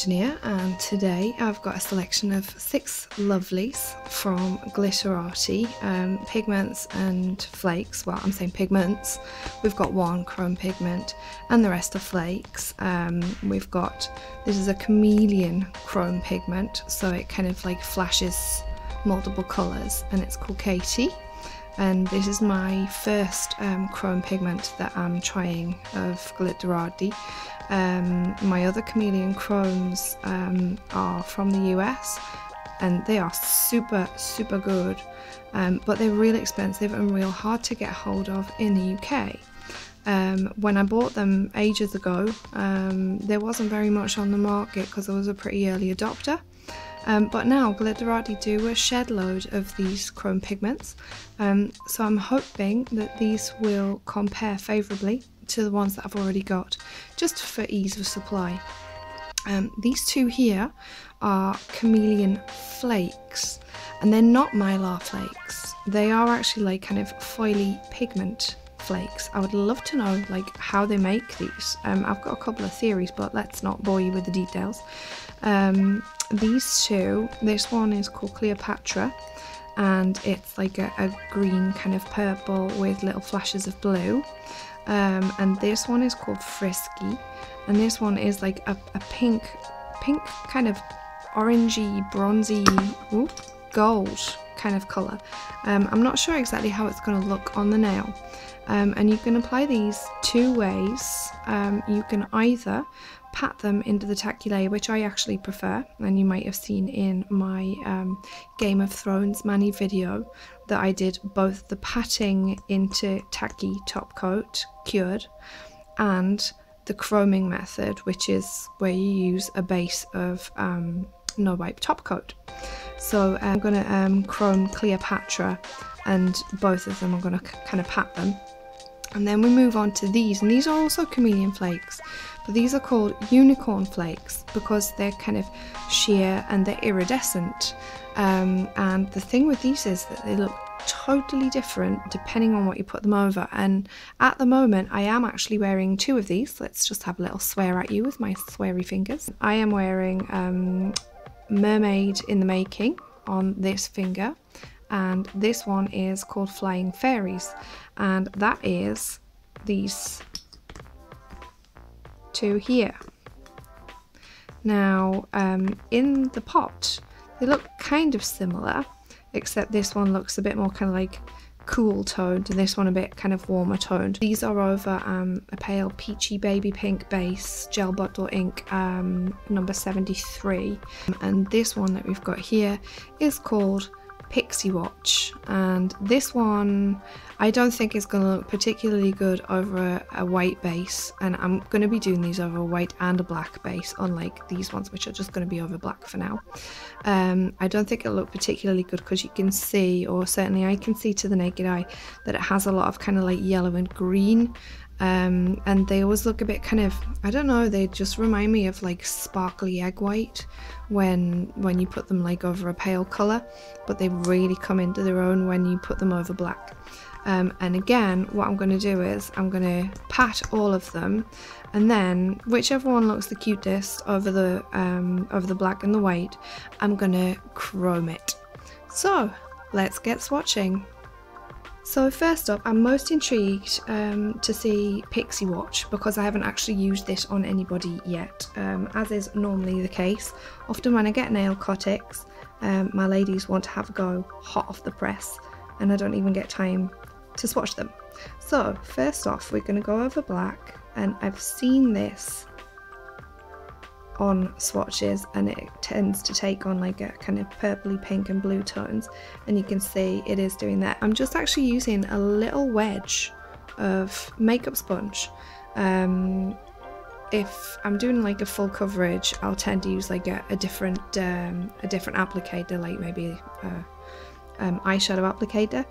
Engineer, and today I've got a selection of 6 lovelies from Glitterarty, pigments and flakes. Well, I'm saying pigments. We've got 1 chrome pigment and the rest are flakes. We've got, this is a chameleon chrome pigment, so it kind of like flashes multiple colours, and it's called Katie. And this is my first chrome pigment that I'm trying of Glitterarty. My other chameleon chromes are from the US, and they are super good, but they're really expensive and real hard to get hold of in the UK. When I bought them ages ago, there wasn't very much on the market because I was a pretty early adopter. But now Glitterarty do a shed load of these chrome pigments, so I'm hoping that these will compare favourably to the ones that I've already got, just for ease of supply. These 2 here are Chameleon Flakes, and they're not mylar flakes. They are actually like kind of foily pigment flakes. I would love to know like how they make these. I've got a couple of theories, but let's not bore you with the details. These 2, this one is called Cleopatra, and it's like a green kind of purple with little flashes of blue. And this one is called Frisky, and this one is like a pink kind of orangey, bronzy, gold kind of colour. I'm not sure exactly how it's going to look on the nail. And you can apply these 2 ways. You can either pat them into the tacky layer, which I actually prefer, and you might have seen in my Game of Thrones mani video that I did both the patting into tacky top coat cured and the chroming method, which is where you use a base of no wipe top coat. So I'm going to chrome Cleopatra, and both of them I'm going to kind of pat them. And then we move on to these, and these are also chameleon flakes, but these are called unicorn flakes because they're kind of sheer and they're iridescent. And the thing with these is that they look totally different depending on what you put them over. And at the moment I am actually wearing 2 of these. Let's just have a little swear at you with my sweary fingers. I am wearing Mermaid in the Making on this finger, and this one is called Flying Fairies, and that is these 2 here. Now in the pot they look kind of similar, except this one looks a bit more kind of like cool toned and this one a bit kind of warmer toned. These are over a pale peachy baby pink base, gel bottle ink, number 73, and this one that we've got here is called Pixie Watch, and this one I don't think is going to look particularly good over a white base, and I'm going to be doing these over a white and a black base, unlike these ones which are just going to be over black for now. I don't think it'll look particularly good because you can see, or certainly I can see to the naked eye, that it has a lot of kind of like yellow and green. And they always look a bit kind of, I don't know, they just remind me of like sparkly egg white when you put them like over a pale colour, but they really come into their own when you put them over black. And again, what I'm going to do is I'm going to pat all of them, and then whichever one looks the cutest over the black and the white, I'm going to chrome it. So let's get swatching. So first up, I'm most intrigued to see Pixie Watch because I haven't actually used this on anybody yet, as is normally the case. Often when I get Nailcotics, my ladies want to have a go hot off the press, and I don't even get time to swatch them. So first off, we're going to go over black, and I've seen this on swatches and it tends to take on like a kind of purpley pink and blue tones, and you can see it is doing that. I'm just actually using a little wedge of makeup sponge. If I'm doing like a full coverage, I'll tend to use like a different applicator, like maybe eyeshadow applicator,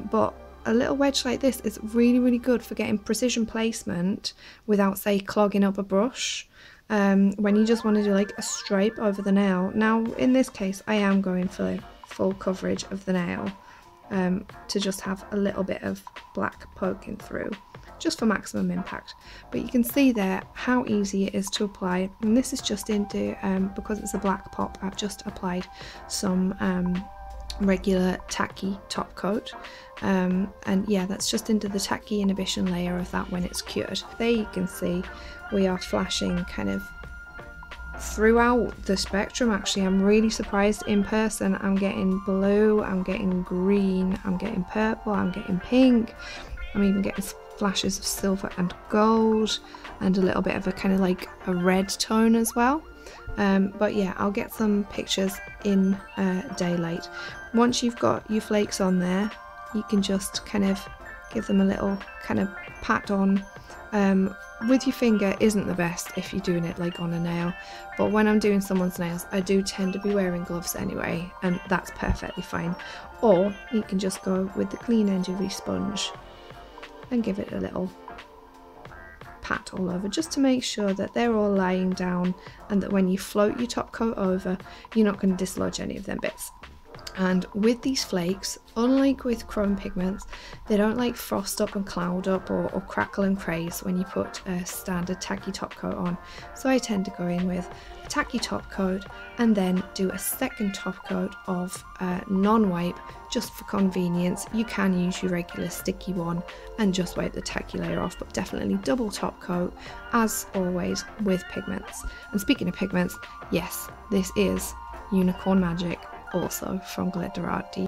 but a little wedge like this is really good for getting precision placement without, say, clogging up a brush. When you just want to do like a stripe over the nail. Now in this case I am going for full coverage of the nail, to just have a little bit of black poking through, just for maximum impact. But you can see there how easy it is to apply, and this is just into, because it's a black pop, I've just applied some regular tacky top coat, and yeah, that's just into the tacky inhibition layer of that when it's cured. There you can see we are flashing kind of throughout the spectrum. Actually, I'm really surprised. In person I'm getting blue, I'm getting green, I'm getting purple, I'm getting pink, I'm even getting flashes of silver and gold, and a little bit of a kind of like a red tone as well. But yeah, I'll get some pictures in daylight. Once you've got your flakes on there, you can just kind of give them a little kind of pat on. With your finger isn't the best if you're doing it like on a nail, but when I'm doing someone's nails I do tend to be wearing gloves anyway, and that's perfectly fine. Or you can just go with the clean end of your sponge and give it a little pat all over, just to make sure that they're all lying down, and that when you float your top coat over, you're not going to dislodge any of them bits. And with these flakes, unlike with chrome pigments, they don't like frost up and cloud up or crackle and craze when you put a standard tacky top coat on. So I tend to go in with a tacky top coat and then do a second top coat of non-wipe, just for convenience. You can use your regular sticky one and just wipe the tacky layer off, but definitely double top coat as always with pigments. And speaking of pigments, yes, this is Unicorn Magic, also from Glitterarty.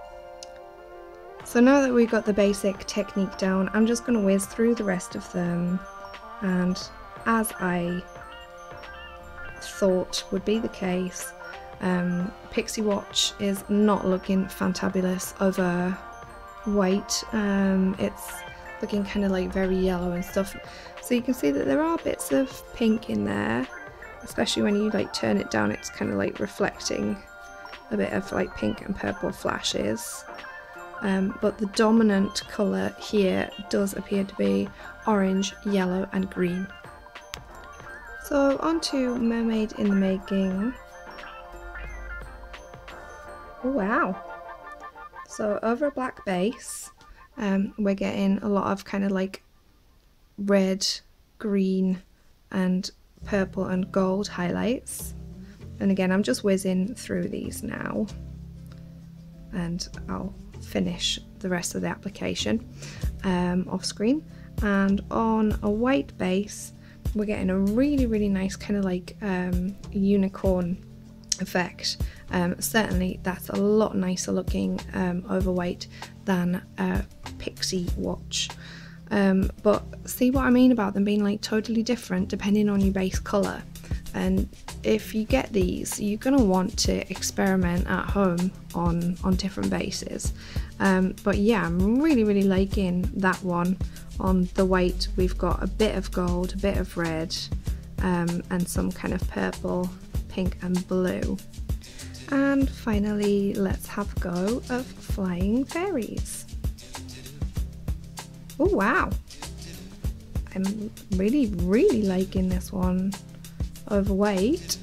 So now that we've got the basic technique down, I'm just going to whiz through the rest of them, and as I thought would be the case, Pixie Watch is not looking fantabulous over white. It's looking kind of like very yellow and stuff, so you can see that there are bits of pink in there, especially when you like turn it down. It's kind of like reflecting a bit of like pink and purple flashes, but the dominant colour here does appear to be orange, yellow and green. So onto Mermaid in the making. Oh wow! So over a black base, we're getting a lot of kind of like red, green and purple and gold highlights. And again, I'm just whizzing through these now, and I'll finish the rest of the application off screen. And on a white base, we're getting a really nice kind of like unicorn effect. Certainly that's a lot nicer looking over white than Pixie Watch. But see what I mean about them being like totally different depending on your base colour. And if you get these, you're going to want to experiment at home on different bases. But yeah, I'm really liking that one. On the white we've got a bit of gold, a bit of red, and some kind of purple, pink and blue. And finally, let's have a go of Flying Fairies. Oh wow, I'm really liking this one over white.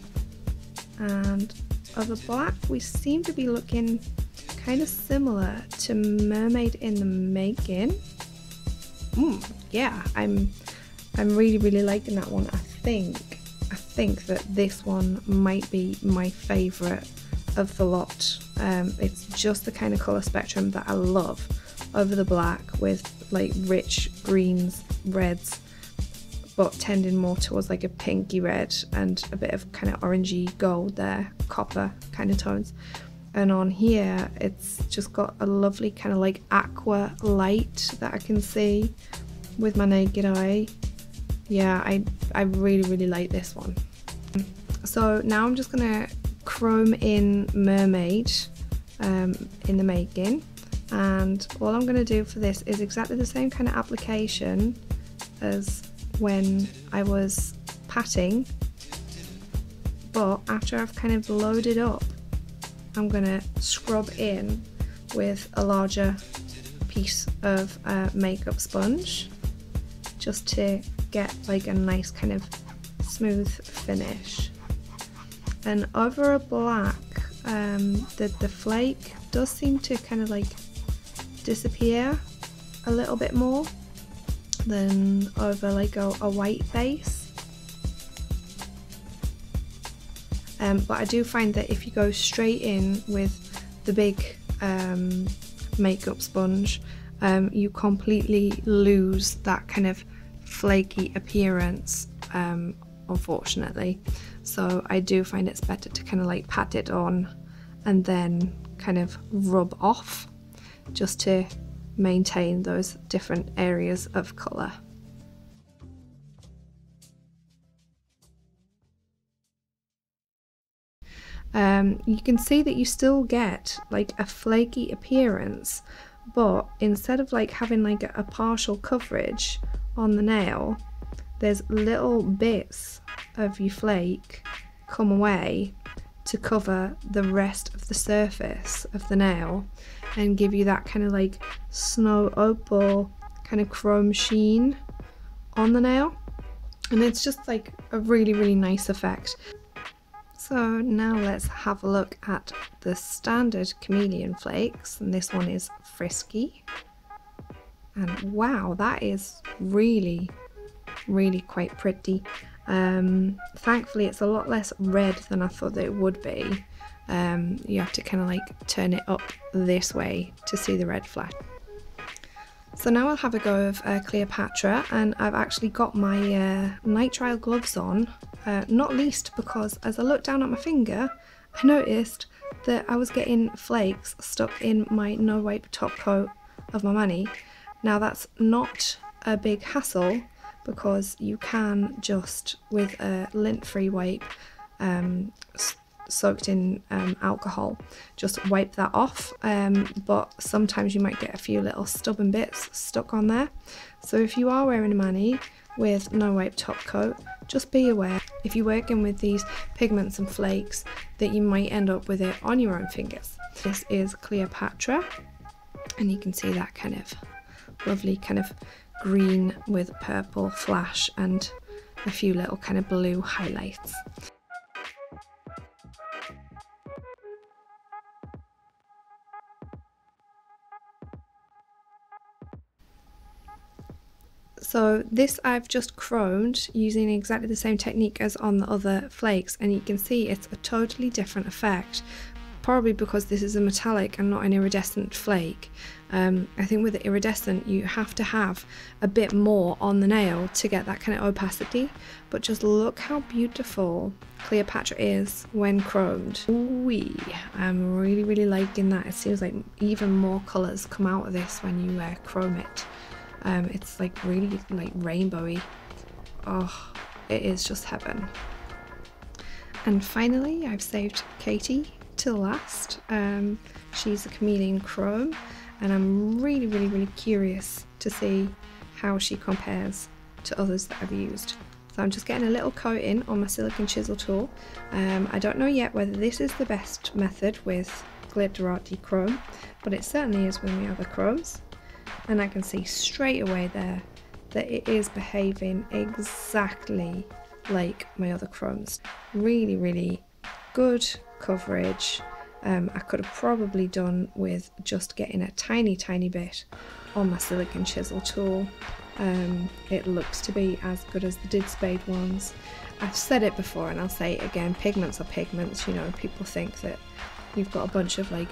And over black we seem to be looking kind of similar to Mermaid in the Making. Yeah, I'm really liking that one. I think that this one might be my favourite of the lot. It's just the kind of colour spectrum that I love over the black, with like rich greens, reds, but tending more towards like a pinky red and a bit of kind of orangey gold there, copper kind of tones. And on here it's just got a lovely kind of like aqua light that I can see with my naked eye. Yeah, I really like this one. So now I'm just gonna chrome in Mermaid in the Making, and all I'm gonna do for this is exactly the same kind of application as when I was patting, but after I've kind of loaded up, I'm gonna scrub in with a larger piece of makeup sponge, just to get like a nice kind of smooth finish. And over a black, the flake does seem to kind of like disappear a little bit more than over like a white base. But I do find that if you go straight in with the big makeup sponge, you completely lose that kind of flaky appearance, unfortunately. So I do find it's better to kind of like pat it on and then kind of rub off, just to maintain those different areas of colour. You can see that you still get like a flaky appearance, but instead of like having like a partial coverage on the nail, there's little bits of your flake come away to cover the rest of the surface of the nail and give you that kind of like snow opal kind of chrome sheen on the nail, and it's just like a really nice effect. So now let's have a look at the standard Chameleon Flakes, and this one is Frisky, and wow, that is really quite pretty. Thankfully it's a lot less red than I thought that it would be. You have to kind of like turn it up this way to see the red flash. So now I'll have a go of Cleopatra, and I've actually got my nitrile gloves on, not least because as I looked down at my finger I noticed that I was getting flakes stuck in my no wipe top coat of my mani. Now that's not a big hassle because you can just, with a lint-free wipe soaked in alcohol, just wipe that off, but sometimes you might get a few little stubborn bits stuck on there. So if you are wearing a mani with no wipe top coat, just be aware if you're working with these pigments and flakes that you might end up with it on your own fingers. This is Cleopatra, and you can see that kind of lovely kind of green with purple flash and a few little kind of blue highlights. So this I've just chromed using exactly the same technique as on the other flakes, and you can see it's a totally different effect, probably because this is a metallic and not an iridescent flake. I think with the iridescent you have to have a bit more on the nail to get that kind of opacity, but just look how beautiful Cleopatra is when chromed. Ooh-wee. I'm really liking that. It seems like even more colours come out of this when you chrome it. It's like really like rainbowy. Oh, it is just heaven. And finally I've saved Katie to last. She's a Chameleon Chrome, and I'm really curious to see how she compares to others that I've used. So I'm just getting a little coating on my silicone chisel tool. I don't know yet whether this is the best method with Glitterarty Chrome, but it certainly is with my other chromes. And I can see straight away there that it is behaving exactly like my other chromes. Really good coverage. I could have probably done with just getting a tiny bit on my silicone chisel tool. It looks to be as good as the Did Spade ones. I've said it before and I'll say it again, pigments are pigments. You know, people think that you've got a bunch of like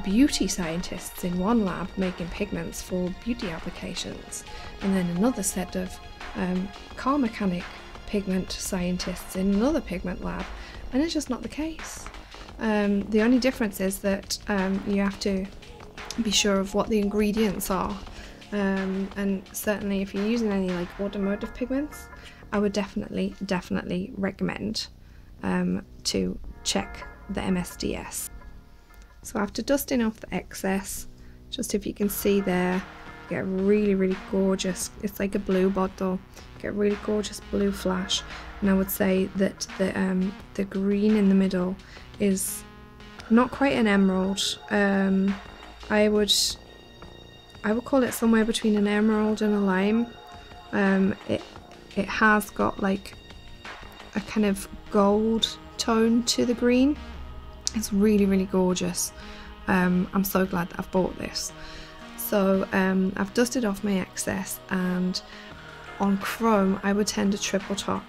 beauty scientists in one lab making pigments for beauty applications, and then another set of car mechanic pigment scientists in another pigment lab, and it's just not the case. The only difference is that you have to be sure of what the ingredients are, and certainly if you're using any like automotive pigments, I would definitely recommend to check the MSDS. So after dusting off the excess, just if you can see there, get really gorgeous, it's like a blue bottle, get really gorgeous blue flash. And I would say that the green in the middle is not quite an emerald. I would call it somewhere between an emerald and a lime. It has got like a kind of gold tone to the green. It's really gorgeous. I'm so glad that I've bought this. So I've dusted off my excess, and on chrome I would tend to triple top.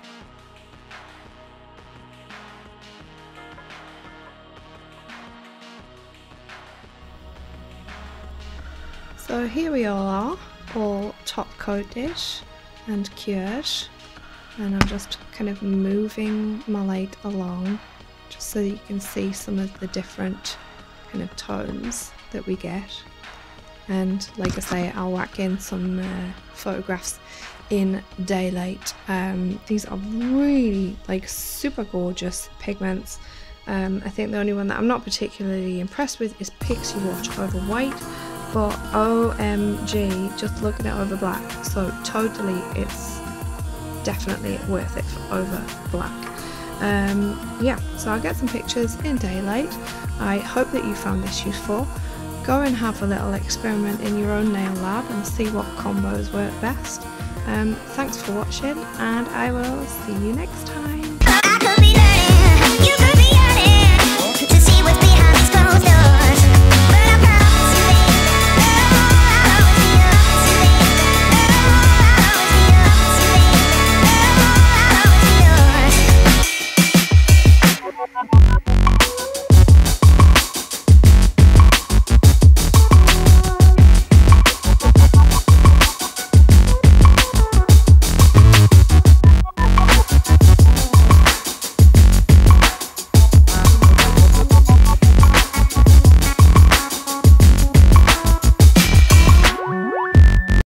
So here we all are, all top coated and cured, and I'm just kind of moving my light along just so that you can see some of the different kind of tones that we get. And like I say, I'll whack in some photographs in daylight. These are really like super gorgeous pigments. I think the only one that I'm not particularly impressed with is Pixie Watch over white, but OMG, just looking at over black. So totally, it's definitely worth it for over black. Yeah, so I'll get some pictures in daylight. I hope that you found this useful. Go and have a little experiment in your own nail lab and see what combos work best. Thanks for watching, and I will see you next time.